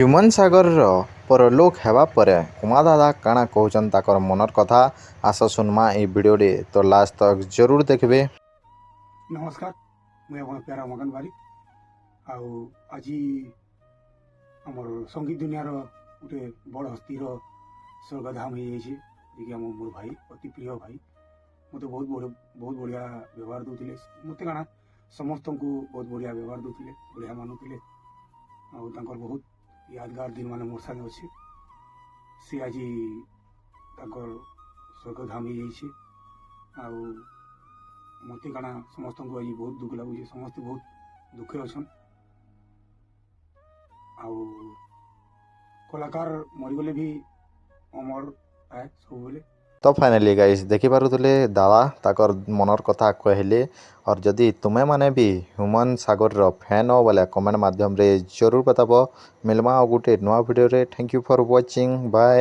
ହ୍ୟୁମାନ ସାଗରର ପରଲୋକ ହେବା ପରେ ଉମା ଦାଦା କାଣା କହୁଛନ୍ ତାଙ୍କର ମନର କଥା ଆସ ଶୁନମା এই ভিডিওরে তো লাস্ট তক জরুর দেখবে। नमस्कार मुझे ଆପଣ ପ୍ୟାରା ମଗନ ବାରିକ ଆଉ ଆଜି ଆମର ସଙ୍ଗୀତ ଦୁନିଆର ଗୋଟେ ବଡ଼ ହସ୍ତିର ସ୍ୱର୍ଗଧାମ ହେଇଯାଇଛି ଯିଏକି ଆମ ମୋର ଭାଇ ଅତି ପ୍ରିୟ ଭାଇ ମୋତେ ବହୁତ ବଢ଼ିଆ ବ୍ୟବହାର ଦେଉଥିଲେ ମୋତେ କାଣା ସମସ୍ତଙ୍କୁ ବହୁତ ବଢ଼ିଆ ବ୍ୟବହାର ଦେଉଥିଲେ ବଢ଼ିଆ ମାନୁଥିଲେ ଆଉ ତାଙ୍କର ବହୁତ ୟାଦଗାର ଦିନ ମାନେ ମୋର ସାଙ୍ଗେ ଅଛି ସେ ଆଜି ତାଙ୍କର ସ୍ୱର୍ଗଧାମ ହେଇଯାଇଛି ଆଉ ମୋତେ କାଣା ସମସ୍ତଙ୍କୁ ଆଜି ବହୁତ ଦୁଃଖ ଲାଗୁଛି ସମସ୍ତେ ବହୁତ ଦୁଃଖରେ ଅଛନ୍ ଆଉ କଳାକାର ମରିଗଲେ ବି ଅମର ଆଏ ସବୁବେଳେ। तो फाइनली गाइस देखि पारुथले दादा ताकर मनर कथा कहले और जदि तुमे माने भी ह्यूमन सागर रो फैन हो बोले कमेंट माध्यम रे जरूर बताबो। मिलमा और गुटे नवा वीडियो रे। Thank you for watching bye.